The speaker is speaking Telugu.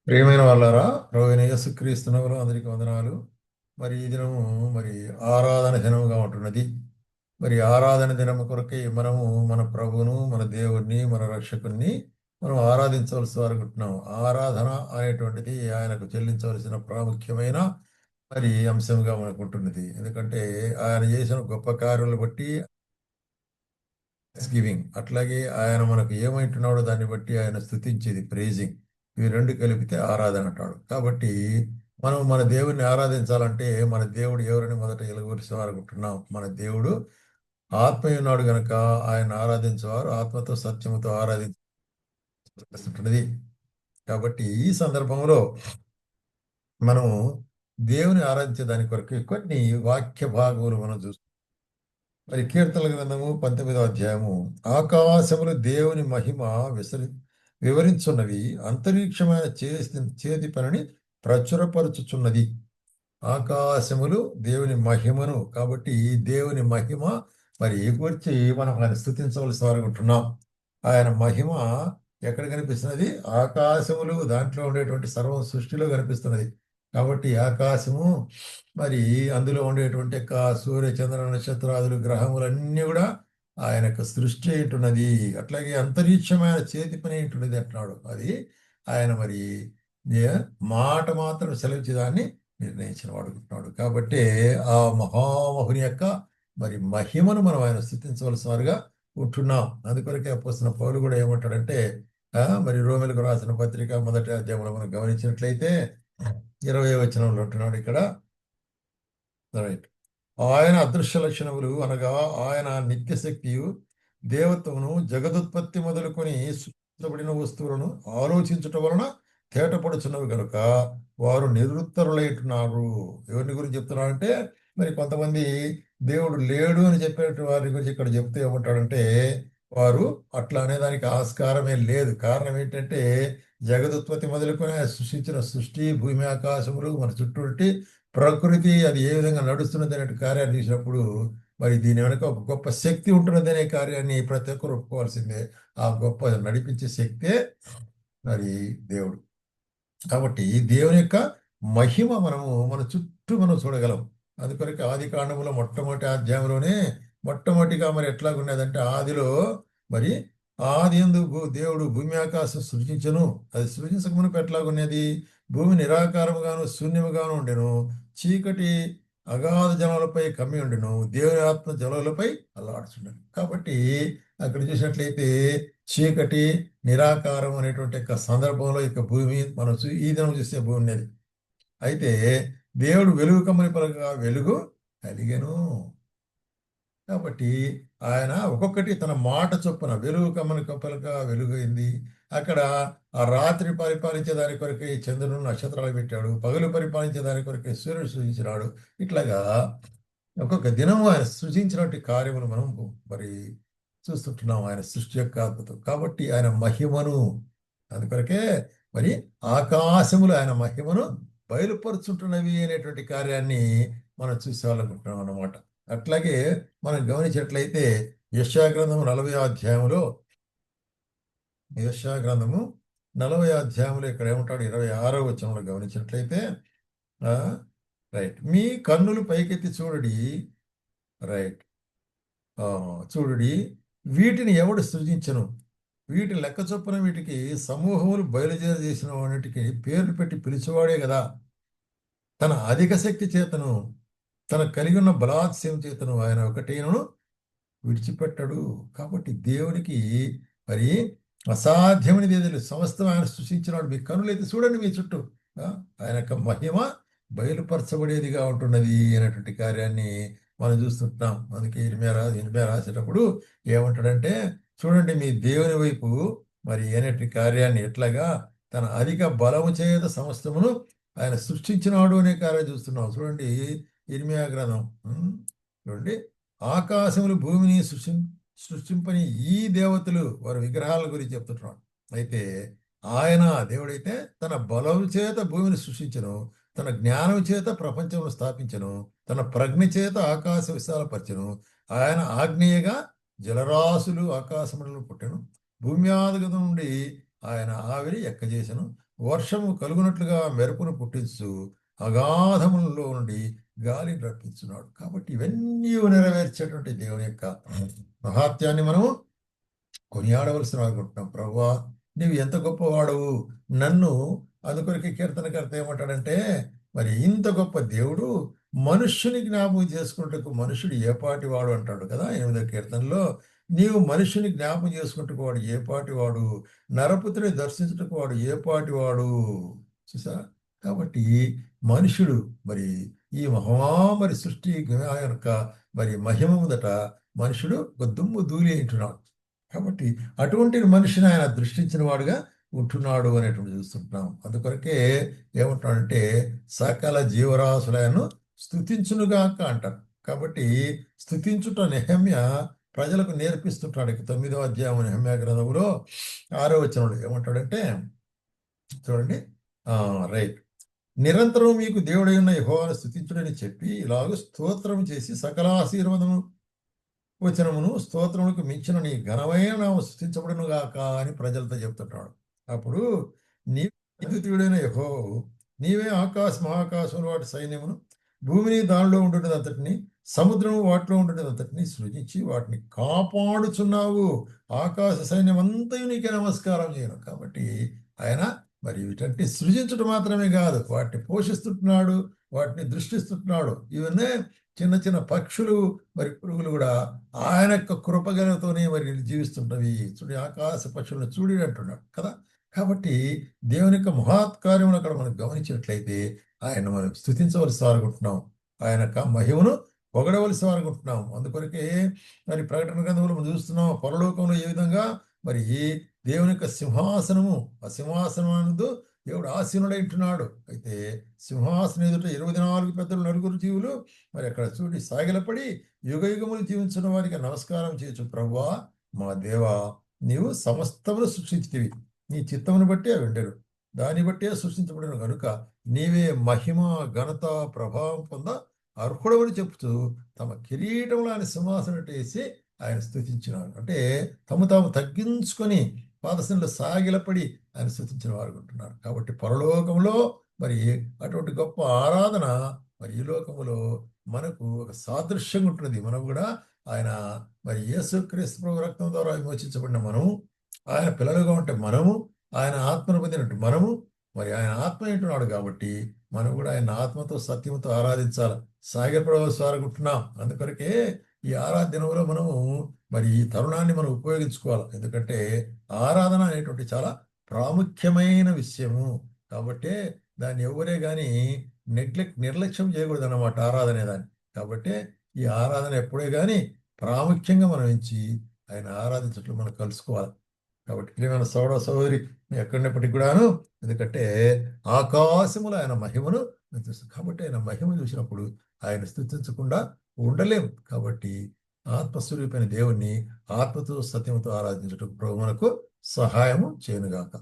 ప్రియమైన వాళ్ళారా, ప్రభువైన యేసుక్రీస్తునవులు అందరికీ వందనాలు. మరి ఈ దినము మరి ఆరాధన దినముగా ఉంటున్నది. మరి ఆరాధన దినము కొరకై మనము మన ప్రభువును, మన దేవుణ్ణి, మన రక్షకుణ్ణి మనం ఆరాధించవలసి అనుకుంటున్నాం. ఆరాధన అనేటువంటిది ఆయనకు చెల్లించవలసిన ప్రాముఖ్యమైన మరి అంశంగా మనకు ఉంటున్నది. ఎందుకంటే ఆయన చేసిన గొప్ప కార్యాలను బట్టి గివింగ్, అట్లాగే ఆయన మనకు ఏమైంటున్నాడో దాన్ని బట్టి ఆయన స్తుతించేది ప్రేజింగ్. ఇవి రెండు కలిపితే ఆరాధన అంటాడు. కాబట్టి మనం మన దేవుడిని ఆరాధించాలంటే మన దేవుడు ఎవరని మొదట ఎలుగురిసారనుకుంటున్నాం. మన దేవుడు ఆత్మీయ ఉన్నాడు గనక ఆయన ఆరాధించేవారు ఆత్మతో సత్యముతో ఆరాధించుంటున్నది. కాబట్టి ఈ సందర్భంలో మనం దేవుని ఆరాధించే దాని కొరకు కొన్ని వాక్య భాగములు మనం చూస్తాం. మరి కీర్తనల గ్రంథము 19వ అధ్యాయము, ఆకాశములు దేవుని మహిమ విసరి వివరించున్నవి, అంతరిక్షమైన చేతి పనిని ప్రచురపరచుచున్నది. ఆకాశములు దేవుని మహిమను, కాబట్టి ఈ దేవుని మహిమ మరి గురించి మనం ఆయన స్తుతించవలసి అనుకుంటున్నాం. ఆయన మహిమ ఎక్కడ కనిపిస్తున్నది? ఆకాశములు, దాంట్లో ఉండేటువంటి సర్వ సృష్టిలో కనిపిస్తున్నది. కాబట్టి ఆకాశము మరి అందులో ఉండేటువంటి సూర్య చంద్ర నక్షత్రాదులు గ్రహములన్నీ కూడా ఆయనకు సృష్టి ఉంటున్నది. అట్లాగే అంతరిక్షమైన చేతి పని ఉంటున్నది అంటున్నాడు. అది ఆయన మరి మాట మాత్రం సెలవిచ్చేదాన్ని నిర్ణయించిన వాడుకుంటున్నాడు. కాబట్టి ఆ మహామహుని యొక్క మరి మహిమను మనం ఆయన స్థుతించవలసిన వారుగా ఉంటున్నాం. అందుకొరకే అపోస్తలుడైన పౌలు కూడా ఏమంటాడంటే, మరి రోమిలకు రాసిన పత్రిక మొదటి అధ్యాయంలో మనం గమనించినట్లయితే 20వ వచనంలో ఉంటున్నాడు ఇక్కడ. రైట్. ఆయన అదృశ్య లక్షణములు అనగా ఆయన నిత్య శక్తియు దేవత్వమును జగదుత్పత్తి మొదలుకొని సృష్టించబడిన వస్తువులను ఆలోచించుట వలన తేటపడుచున్నవి కనుక వారు నిరుత్తరులైతున్నారు. ఎవరిని గురించి చెప్తున్నారంటే, మరి కొంతమంది దేవుడు లేడు అని చెప్పే వారి గురించి ఇక్కడ చెప్తే ఏమంటాడంటే, వారు అట్లా అనేదానికి ఆస్కారమే లేదు. కారణం ఏంటంటే జగదుత్పత్తి మొదలుకొని ఆయన సృష్టించిన సృష్టి, భూమి ఆకాశములు, మన చుట్టూ ప్రకృతి అది ఏ విధంగా నడుస్తున్నది అనే కార్యాన్ని చూసినప్పుడు మరి దీని వెనుక ఒక గొప్ప శక్తి ఉంటున్నది అనే కార్యాన్ని ప్రతి ఒక్కరు ఒప్పుకోవాల్సిందే. ఆ గొప్ప నడిపించే శక్తే మరి దేవుడు. కాబట్టి దేవుని యొక్క మహిమ మన చుట్టూ మనం చూడగలం. అందుకొరకు ఆది కాండములో మొట్టమొదటి అధ్యాయంలోనే మొట్టమొదటిగా మరి ఎట్లాగున్నదంటే, ఆదిలో మరి ఆది యందు దేవుడు భూమి ఆకాశం సృజించను. అది సృజించక మునుపు ఎట్లాగున్నది? భూమి నిరాకారముగాను శూన్యముగాను ఉండెను. చీకటి అగాధ జలములపై కమ్మి ఉండెను. దేవుని ఆత్మ జలములపై అల్లాడుచుండెను. కాబట్టి అక్కడ చూసినట్లయితే చీకటి నిరాకారం అనేటువంటి యొక్క సందర్భంలో ఇక భూమి మనం ఈ దినం చూసే భూమి ఉన్నది. అయితే దేవుడు వెలుగు కమ్మని పలకగా వెలుగు కలిగెను. కాబట్టి ఆయన ఒక్కొక్కటి తన మాట చొప్పున వెలుగు కమ్మని పలకగా వెలుగైంది. అక్కడ ఆ రాత్రి పరిపాలించే దాని కొరకే చంద్రుడు నక్షత్రాలు పెట్టాడు. పగలు పరిపాలించే దాని కొరకే సూర్యుడు సృజించినాడు. ఇట్లాగా ఒక్కొక్క దినము ఆయన సృజించినటువంటి కార్యములు మనం మరి చూస్తుంటున్నాం, ఆయన సృష్టి యొక్క అద్భుతం. కాబట్టి ఆయన మహిమను, అందుకొరకే మరి ఆకాశములు ఆయన మహిమను బయలుపరుచుంటున్నవి అనేటువంటి కార్యాన్ని మనం చూసేవాళ్ళనుకుంటున్నాం అన్నమాట. అట్లాగే మనం గమనించినట్లయితే యెషయా గ్రంథము 40వ అధ్యాయంలో, యెషయా గ్రంథము 40వ అధ్యాయంలో ఇక్కడ ఏమంటాడు? 26వ వచనంలో గమనించినట్లయితే, ఆ రైట్, మీ కన్నులు పైకెత్తి చూడుడి. రైట్. చూడుడి, వీటిని ఎవడు సృజించను? వీటి లెక్క చొప్పున వీటికి సమూహములు బయలుదేరి చేసిన వాటికి పేర్లు పెట్టి పిలిచేవాడే కదా. తన అధిక శక్తి చేతను, తన కలిగి ఉన్న బలాత్సయం చేతను ఆయన ఒకటేను విడిచిపెట్టడు. కాబట్టి దేవునికి మరి అసాధ్యమైనది ఏది లేదు. సమస్తం ఆయన సృష్టించినాడు. మీ కనులైతే చూడండి మీ చుట్టూ, ఆ, ఆయన యొక్క మహిమ బయలుపరచబడేదిగా ఉంటున్నది అనేటువంటి కార్యాన్ని మనం చూస్తుంటున్నాం. అందుకే ఇర్మియా రాసేటప్పుడు ఏమంటాడంటే, చూడండి మీ దేవుని వైపు మరి అనేటి కార్యాన్ని ఎట్లాగా తన అధిక బలము చేత సమస్తమును ఆయన సృష్టించినాడు అనే కార్యం చూస్తున్నాం. చూడండి ఇర్మియా గ్రంథం, చూడండి, ఆకాశములు భూమిని సృష్టింపని ఈ దేవతలు వారి విగ్రహాల గురించి చెప్తున్నాడు. అయితే ఆయన దేవుడైతే తన బలం చేత భూమిని సృష్టించను, తన జ్ఞానం చేత ప్రపంచంలో స్థాపించను, తన ప్రజ్ఞ చేత ఆకాశ విశాలపరచను. ఆయన ఆగ్నేయగా జలరాశులు ఆకాశములను పుట్టెను. భూమ్యాదిగత నుండి ఆయన ఆవిరి ఎక్కజేసెను, వర్షము కలుగునట్లుగా మెరుపును పుట్టించు, అగాధములలో నుండి గాలిని రప్పించున్నాడు. కాబట్టి ఇవన్నీ నెరవేర్చేటువంటి దేవుని యొక్క మహాత్యాన్ని మనము కొనియాడవలసిన అనుకుంటున్నాం. ప్రభువా, నీవు ఎంత గొప్పవాడవు, నన్ను అందుకొరికి కీర్తనకర్త ఏమంటాడంటే, మరి ఇంత గొప్ప దేవుడు మనుష్యుని జ్ఞాపకం చేసుకుంటకు మనుషుడు ఏపాటి వాడు అంటాడు కదా 8వ కీర్తనలో. నీవు మనుషుని జ్ఞాపకం చేసుకుంటకు వాడు ఏపాటి వాడు, నరపుత్రుని దర్శించుటకు వాడు ఏపాటి వాడు. చూసా? కాబట్టి మనుషుడు మరి ఈ మహామరి సృష్టి యొక్క మరి మహిమ ముందట మనుషుడు ఒక దుమ్ము ధూళి అంటున్నాడు. కాబట్టి అటువంటి మనిషిని ఆయన దృష్టించిన వాడుగా ఉంటున్నాడు అనేటువంటి చూస్తుంటున్నాం. అందుకొరకే ఏమంటున్నాడంటే సకల జీవరాశులను స్తుతించునుగాక అంటారు. కాబట్టి స్తుతించుట నెహమ్య ప్రజలకు నేర్పిస్తుంటాడు. 9వ అధ్యాయం నెహమ్య గ్రంథంలో 6వ వచనంలో ఏమంటాడంటే చూడండి, రైట్, నిరంతరం మీకు దేవుడై ఉన్న యెహోవాను స్తుతించుడని చెప్పి ఇలాగ స్తోత్రం చేసి సకల ఆశీర్వాదము వచనమును స్తోత్రములకు మించిన నీ ఘనమైన నామము స్తుతించబడును గాక అని ప్రజలతో చెప్తుంటాడు. అప్పుడు నీ అద్వితీయుడైన యెహోవావు, నీవే మహాకాశములు వాటి సైన్యమును, భూమిని దానిలో ఉండున్నదంతటిని, సముద్రము వాటిలో ఉండున్నదంతటిని సృజించి వాటిని కాపాడుచున్నావు. ఆకాశ సైన్యం అంతయు నీకే నమస్కారం చేయను. కాబట్టి ఆయన మరి వీటంటే సృజించడం మాత్రమే కాదు, వాటిని పోషిస్తుంటున్నాడు, వాటిని దృష్టిస్తుంటున్నాడు. ఇవన్నీ చిన్న చిన్న పక్షులు మరి పురుగులు కూడా ఆయన యొక్క కృపగలతోనే మరి జీవిస్తుంటవి. చూడి ఆకాశ పక్షులను చూడి అంటున్నాడు కదా. కాబట్టి దేవుని యొక్క మహత్కార్యమును అక్కడ మనం గమనించినట్లయితే ఆయన మనం స్తుతించవలసి వారుకుంటున్నాం, ఆయన యొక్క మహిమను పొగడవలసి వారుకుంటున్నాం. అందుకొరకే మరి ప్రకటన గ్రంథంలో మనం చూస్తున్నాం, పరలోకంలో ఏ విధంగా మరి దేవుని యొక్క సింహాసనము, ఆ సింహాసనమునందు దేవుడు ఆసీనుడై ఉంటున్నాడు. అయితే సింహాసనం ఎదుట 24 పెద్దలు, నలుగురు జీవులు మరి అక్కడ చూడి సాగిలపడి యుగయుగములు జీవించిన వారికి నమస్కారం చేయొచ్చు. ప్రభువా, మా దేవా, నీవు సమస్తమును సృష్టించితివి, నీ చిత్తమును బట్టి అవి ఉండెను, దాన్ని బట్టే సృష్టించబడిన కనుక నీవే మహిమ ఘనత ప్రభావం పొంద అర్హుడవని చెప్తూ తమ కిరీటంలో ఆయన సింహాసనం వేసి ఆయన స్తుతించినాడు. అంటే తాము తగ్గించుకొని పాదశంలో సాగిలపడి ఆయన స్తుతించిన వారు ఉంటున్నారు. కాబట్టి పరలోకంలో మరి అటువంటి గొప్ప ఆరాధన మరి ఈ లోకములో మనకు ఒక సాదృశ్యంగా ఉంటుంది. మనం కూడా ఆయన మరి యేసుక్రీస్తు ప్రభు రక్తం ద్వారా విమోచించబడిన మనము, ఆయన పిల్లలుగా ఉంటే మనము, ఆయన ఆత్మను పొందినట్టు మనము, మరి ఆయన ఆత్మ ఏంటున్నాడు కాబట్టి మనం కూడా ఆయన ఆత్మతో సత్యంతో ఆరాధించాలి, సాగిలపడవలసికుంటున్నాం. అందుకొరకే ఈ ఆరాధనలో మనము మరి ఈ తరుణాన్ని మనం ఉపయోగించుకోవాలి. ఎందుకంటే ఆరాధన అనేటువంటి చాలా ప్రాముఖ్యమైన విషయము. కాబట్టి దాన్ని ఎవరే కానీ నిర్లక్ష్యం చేయకూడదు అన్నమాట ఆరాధన దాన్ని. కాబట్టి ఈ ఆరాధన ఎప్పుడే కానీ ప్రాముఖ్యంగా మనం ఎంచి ఆయన ఆరాధించట్లు మనం కలుసుకోవాలి. కాబట్టి ప్రియమైన సోదర సహోదరి ఎక్కడినప్పటికీ కూడాను, ఎందుకంటే ఆకాశములు ఆయన మహిమను చూస్తాం. కాబట్టి ఆయన మహిమ చూసినప్పుడు ఆయన స్తుతించకుండా ఉండలేము. కాబట్టి ఆత్మస్వరూపైన దేవుణ్ణి ఆత్మతో సత్యంతో ఆరాధించటం ప్రభు మనకు సహాయము చేయనుగాక.